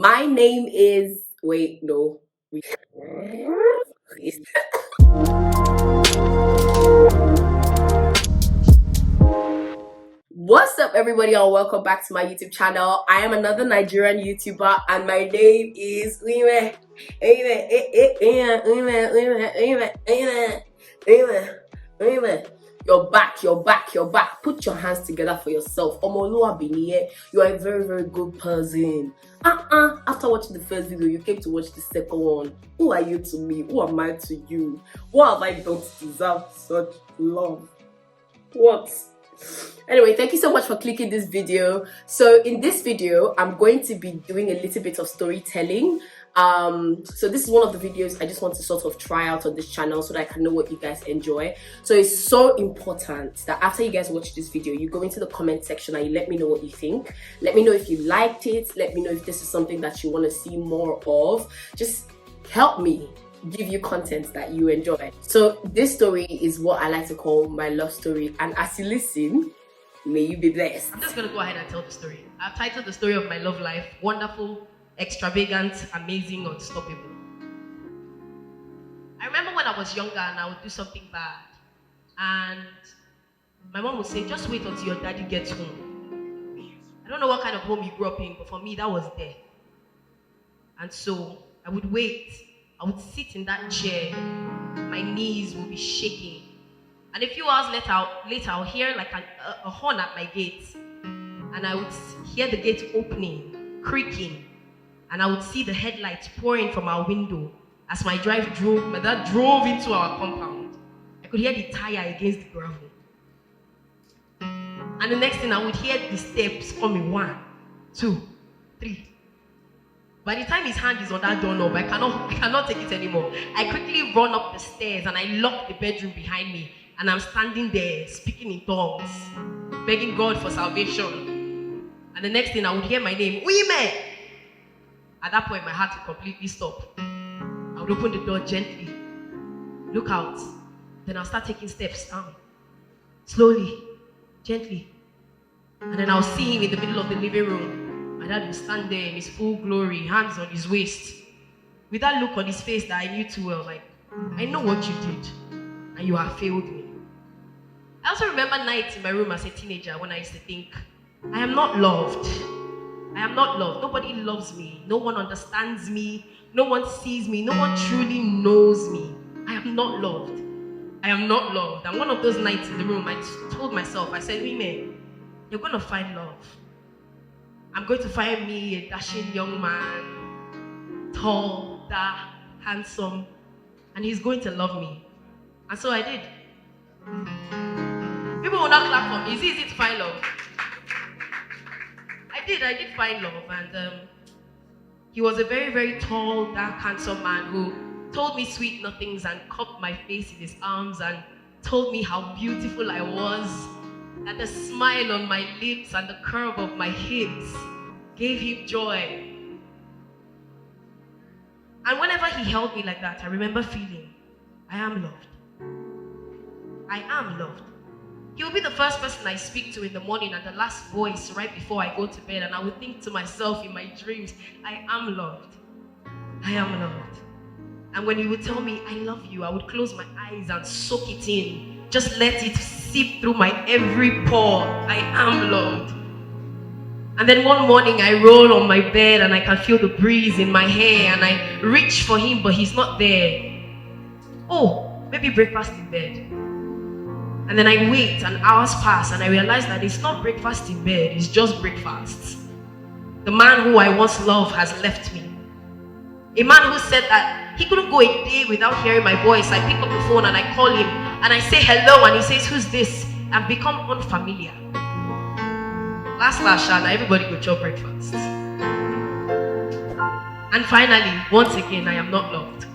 My name is. Wait, no. What's up, everybody, and welcome back to my YouTube channel. I am another Nigerian YouTuber, and my name is Uime. Uime. You're back, you're back, you're back. Put your hands together for yourself. Omoluabiniye, you are a very, very good person. After watching the first video, you came to watch the second one. Who are you to me? Who am I to you? What have I done to deserve such love? What? Anyway, thank you so much for clicking this video. So in this video, I'm going to be doing a little bit of storytelling. So this is one of the videos I just want to sort of try out on this channel so that I can know what you guys enjoy. So it's so important that after you guys watch this video, you go into the comment section and you let me know what you think. Let me know if you liked it. Let me know if this is something that you want to see more of. Just help me give you content that you enjoy. So this story is what I like to call my love story, and as you listen, may you be blessed. I'm just gonna go ahead and tell the story. I've titled the story of my love life Wonderful, Extravagant, Amazing, Unstoppable. I remember when I was younger and I would do something bad, and my mom would say, just wait until your daddy gets home. I don't know what kind of home you grew up in, but for me that was there. And so I would wait. I would sit in that chair, my knees would be shaking. And a few hours later I'll hear like a horn at my gate. And I would hear the gate opening, creaking. And I would see the headlights pouring from our window as my dad drove into our compound. I could hear the tire against the gravel. And the next thing I would hear the steps coming, 1, 2, 3. By the time his hand is on that doorknob, I cannot take it anymore. I quickly run up the stairs and I lock the bedroom behind me. And I'm standing there, speaking in tongues, begging God for salvation. And the next thing I would hear my name, Uime! At that point, my heart would completely stop. I would open the door gently, look out. Then I'll start taking steps down. Slowly, gently. And then I'll see him in the middle of the living room. My dad would stand there in his full glory, hands on his waist, with that look on his face that I knew too well, like, I know what you did, and you have failed me. I also remember nights in my room as a teenager when I used to think, I am not loved. I am not loved. Nobody loves me. No one understands me. No one sees me. No one truly knows me. I am not loved. I am not loved. And one of those nights in the room, I told myself, I said, Women, you're going to find love. I'm going to find me a dashing young man, tall, dark, handsome, and he's going to love me. And so I did. People will not clap for me. It's easy to find love. I did find love, and he was a very, very tall, dark, handsome man who told me sweet nothings and cupped my face in his arms and told me how beautiful I was. And the smile on my lips and the curve of my hips gave him joy. And whenever he held me like that, I remember feeling, I am loved. I am loved. He will be the first person I speak to in the morning and the last voice right before I go to bed, and I would think to myself in my dreams, I am loved. I am loved. And when he would tell me, I love you, I would close my eyes and soak it in. Just let it seep through my every pore. I am loved. And then one morning I roll on my bed and I can feel the breeze in my hair and I reach for him, but he's not there. Oh, maybe breakfast in bed. And then I wait and hours pass and I realize that it's not breakfast in bed, it's just breakfast. The man who I once loved has left me. A man who said that he couldn't go a day without hearing my voice. I pick up the phone and I call him and I say hello and he says, who's this? I've become unfamiliar. Last Shana, everybody go chop breakfast. And finally, once again, I am not loved.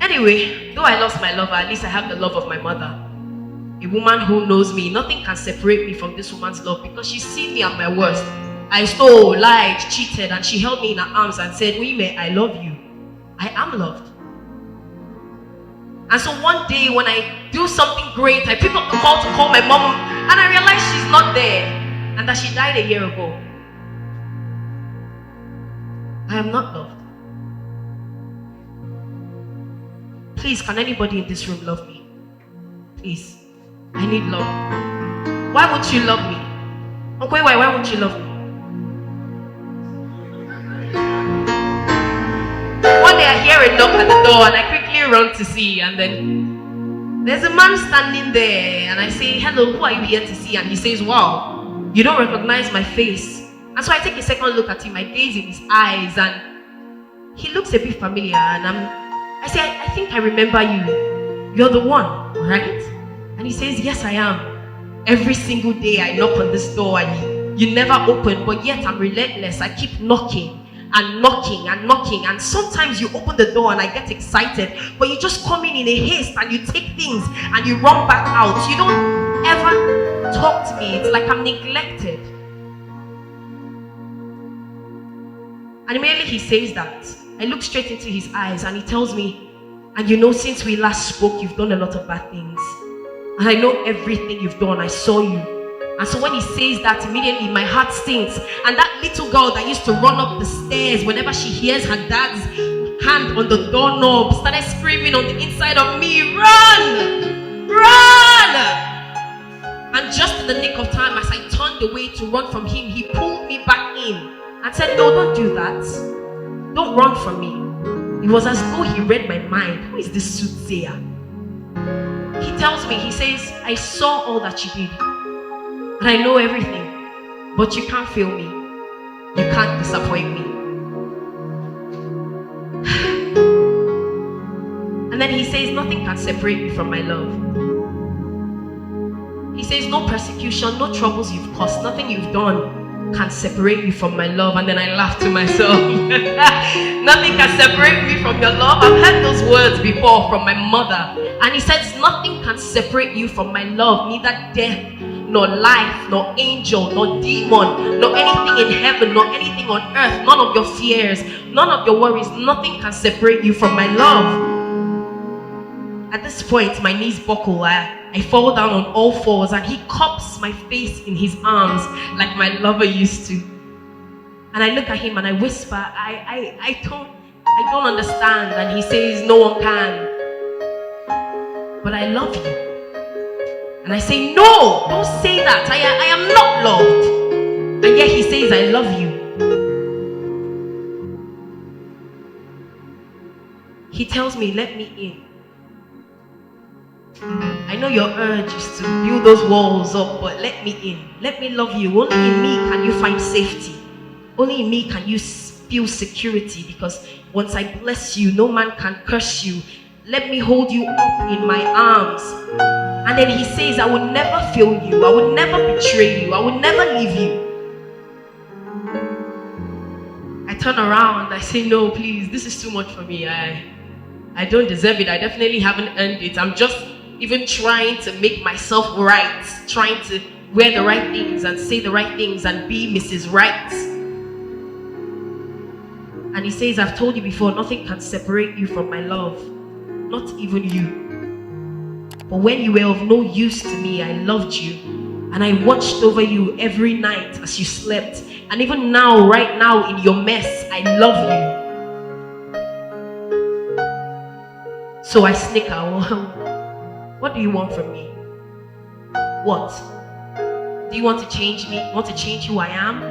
Anyway, though I lost my lover, at least I have the love of my mother. A woman who knows me. Nothing can separate me from this woman's love because she's seen me at my worst. I stole, lied, cheated, and she held me in her arms and said, Uime, I love you. I am loved. And so one day when I do something great, I pick up the call to call my mom and I realize she's not there and that she died a year ago. I am not loved. Please, can anybody in this room love me? Please, I need love. Why won't you love me? Okay, why won't you love me? One day I hear a knock at the door and I quickly run to see, and then there's a man standing there and I say, hello, who are you here to see? And he says, wow, you don't recognize my face. And so I take a second look at him, I gaze in his eyes, and he looks a bit familiar, and I say, I think I remember you. You're the one, right? And he says, yes, I am. Every single day I knock on this door and you never open, but yet I'm relentless. I keep knocking and knocking and knocking, and sometimes you open the door and I get excited, but you just come in a haste and you take things and you run back out. You don't ever talk to me. It's like I'm neglected. And immediately he says that, I look straight into his eyes and he tells me, and you know, since we last spoke, you've done a lot of bad things. And I know everything you've done. I saw you. And so when he says that, immediately my heart sinks. And that little girl that used to run up the stairs whenever she hears her dad's hand on the doorknob started screaming on the inside of me, run! Run! And just in the nick of time, as I turned away to run from him, he pulled me back in and said, no, don't do that. Don't run from me. It was as though he read my mind. Who is this soothsayer? He tells me, he says, I saw all that you did. And I know everything. But you can't fail me. You can't disappoint me. And then he says, nothing can separate me from my love. He says, no persecution, no troubles you've caused, nothing you've done can separate you from my love. And then I laugh to myself. Nothing can separate me from your love. I've heard those words before from my mother. And he says, nothing can separate you from my love. Neither death, nor life, nor angel, nor demon, nor anything in heaven, nor anything on earth. None of your fears, none of your worries. Nothing can separate you from my love. At this point, my knees buckle. I fall down on all fours and he cups my face in his arms like my lover used to. And I look at him and I whisper, I don't understand. And he says, no one can. But I love you. And I say, no, don't say that. I am not loved. And yet he says, I love you. He tells me, let me in. I know your urge is to build those walls up, but let me in. Let me love you. Only in me can you find safety. Only in me can you feel security, because once I bless you, no man can curse you. Let me hold you up in my arms. And then he says, I will never fail you. I will never betray you. I will never leave you. I turn around. I say, no, please, this is too much for me. I don't deserve it. I definitely haven't earned it. I'm just even trying to make myself right, trying to wear the right things and say the right things and be Mrs. Right. And he says, I've told you before, nothing can separate you from my love, not even you. But when you were of no use to me, I loved you, and I watched over you every night as you slept. And even now, right now, in your mess, I love you. So I snicker. What do you want from me? What? Do you want to change me? Want to change who I am?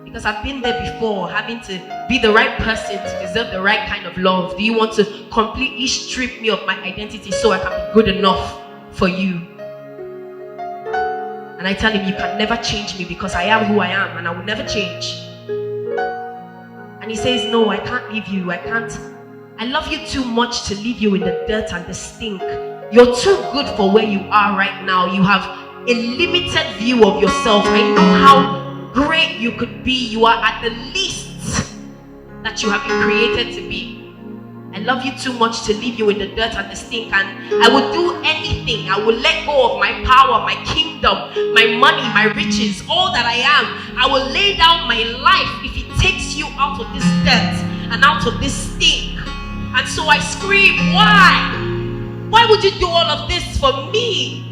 Because I've been there before, having to be the right person to deserve the right kind of love. Do you want to completely strip me of my identity so I can be good enough for you? And I tell him, you can never change me because I am who I am and I will never change. And he says, no, I can't leave you. I can't. I love you too much to leave you in the dirt and the stink. You're too good for where you are right now. You have a limited view of yourself. I know how great you could be. You are at the least that you have been created to be. I love you too much to leave you in the dirt and the stink, and I would do anything. I will let go of my power, my kingdom, my money, my riches, all that I am. I will lay down my life if it takes you out of this dirt and out of this stink. And so I scream, why? Why would you do all of this for me?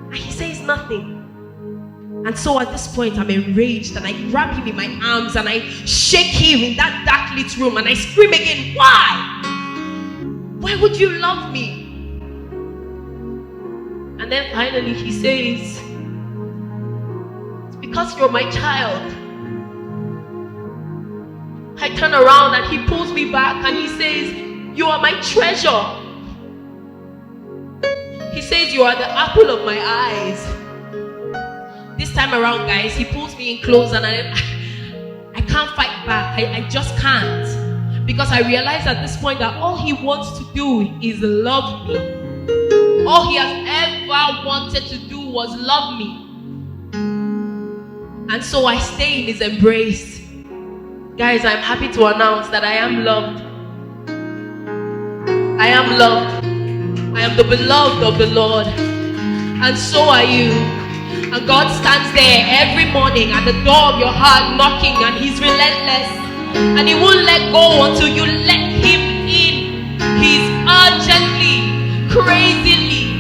And he says nothing. And so at this point, I'm enraged and I grab him in my arms and I shake him in that dark lit room and I scream again, why? Why would you love me? And then finally he says, it's because you're my child. I turn around and he pulls me back and he says, you are my treasure. He says, you are the apple of my eyes. This time around, guys, he pulls me in close and I can't fight back. I just can't. Because I realize at this point that all he wants to do is love me. All he has ever wanted to do was love me. And so I stay in his embrace. Guys, I'm happy to announce that I am loved. I am loved. I am the beloved of the Lord. And so are you. And God stands there every morning at the door of your heart knocking, and he's relentless. And he won't let go until you let him in. He's urgently, crazily,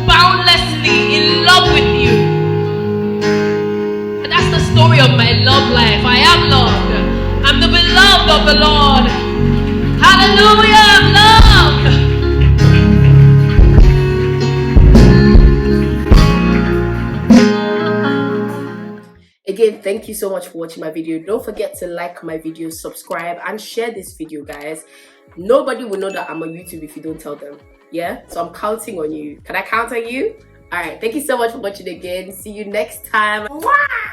boundlessly in love with you. And that's the story of my love life. I am loved. I'm the beloved of the Lord. Hallelujah, I'm loved. Again, thank you so much for watching my video. Don't forget to like my video, subscribe, and share this video, guys. Nobody will know that I'm on YouTube if you don't tell them. Yeah? So I'm counting on you. Can I count on you? Alright, thank you so much for watching again. See you next time. Mwah!